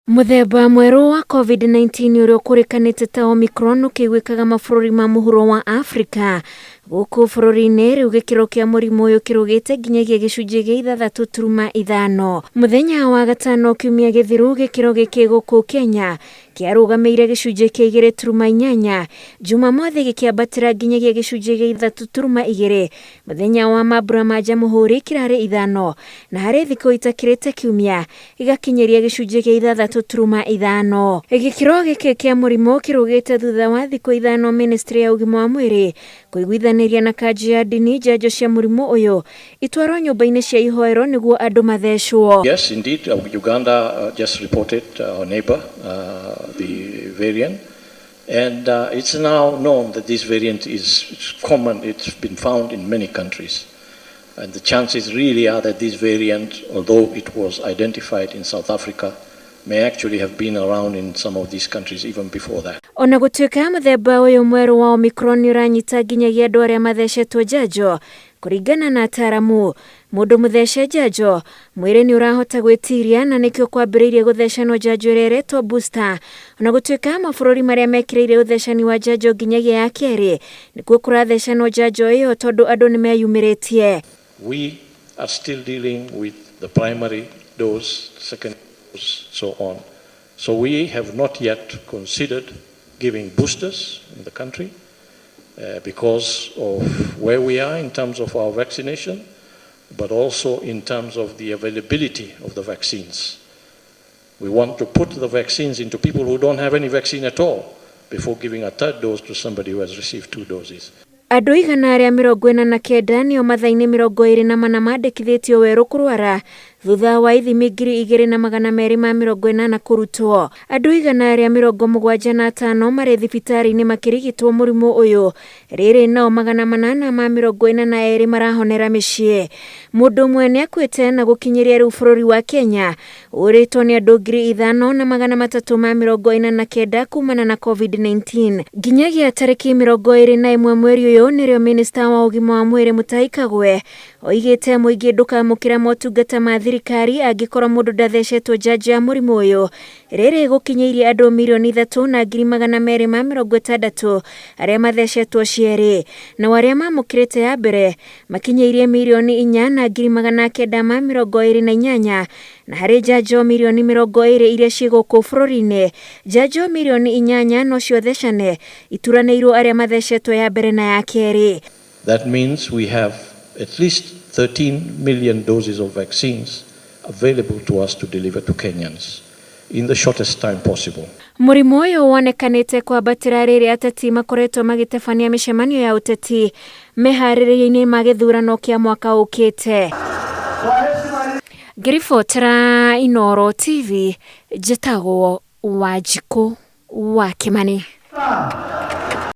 Muthemba mweru wa covid-19 uria ukurikanite ta Omicron ukigwikaga mabũrũri ma mũhuro wa Afrika. Gũkũ bũrũri-inĩ rĩu gĩkĩro kĩa mũrimũ ũyũ kĩrũgĩte nginyagia gĩcunjĩ gĩa 6.5. Mũthenya wa gatano kiumia gĩthiru gĩkĩro gĩkĩ gũkũ Kenya kĩarũgamĩire gĩcunjĩ kĩa 2.8, Jumamothi gĩkĩambatĩra nginyagia gĩcunjĩ gĩa 3.2, mũthenya wa mambura ma Jamhuri kĩrarĩ 5, na harĩ thikũ itakĩrĩte kiumia gĩgakinyĩria gĩcunjĩ gĩa 3.5. Gĩkĩro gĩkĩ kĩa mũrimũ kĩrũgĩte thutha wa thikũ 5 Ministry ya ũgima wa mwĩrĩ kũiguithanĩria na kanji ya ndini njanjo cia mũrimũ ũyũ itwarwo nyũmba-inĩ cia ihoero nĩguo andũ mathecwo. Yes, indeed, Uganda just reported our neighbor the variant, and it's now known that this variant is common. It's been found in many countries, and the chances really are that this variant, although it was identified in South Africa, may actually have been around in some of these countries even before that. Ona gũtuĩka mũthemba ũyũ mwerũ wa Omicron nĩ ũranyita nginyagia andũ arĩa mathecetwo njanjo, kũringana na ataramu, mũndũ mũthece njanjo mwĩrĩ nĩ ũrahota gwĩtiria na nĩkĩo kwambĩrĩirie gũthecanwo njanjo ĩrĩa ĩretwo booster. Ona gũtuĩka mabũrũri marĩa mekĩrĩire ũthecani wa njanjo nginyagia ya kerĩ nĩkuo kũrathecanwo njanjo ĩyo tondũ andũ nĩ meyumĩrĩtie. We are still dealing with the primary dose, second dose, so on. So we have not yet considered giving boosters in the country because of where we are in terms of our vaccination, but also in terms of the availability of the vaccines. We want to put the vaccines into people who don't have any vaccine at all before giving a third dose to somebody who has received 2 doses. Andũ 149 nĩo mathainĩ 24 mandĩkithĩtio werũ kũrwara thutha wa ithimi 2,280 kũrutwo. Andũ 175 marĩ thibitarĩ-inĩ makĩrigitwo mũrimũ ũyũ, rĩrĩ nao 842 marahonera mĩciĩ. Mũndũ ũmwe nĩ akuĩte na gũkinyĩria rĩu bũrũri wa Kenya ũrĩtwo nĩ andũ 5,349 kumana na covid-19. Nginyagia tarĩki 21 mweri ũyũ nĩrĩo minista wa ũgima wa mwĩrĩ Mutahi Kagwe oigĩte mũingĩ ndũkamũkĩra motungata ma thirikari angĩkorwo mũndũ ndathecetwo njanjo ya mũrimũ ũyũ, rĩrĩ gũkinyĩirie andũ 3,260,000 arĩa mathecetwo cierĩ, na arĩa mamũkĩrĩte ya mbere makinyĩirie 4,928,028, na harĩ njanjo 20,000,000 iria ciĩ gũkũ bũrũri-inĩ, njanjo 8,000,000 no cio thecane ituranĩirwo arĩa mathecetwo ya mbere na ya kerĩ. That means we have at least 13 million doses of vaccines available to us to deliver to Kenyans in the shortest time possible. Mũrimũ ũyũ wonekanĩte kwambatĩra rĩrĩ ateti makoretwo magĩtabania mĩcemanio ya ũteti meharĩrĩria-inĩ ma gĩthurano kĩa mwaka ũkĩte. Ngĩribotera Inooro TV, njĩtagwo Wanjikũ wa Kimani.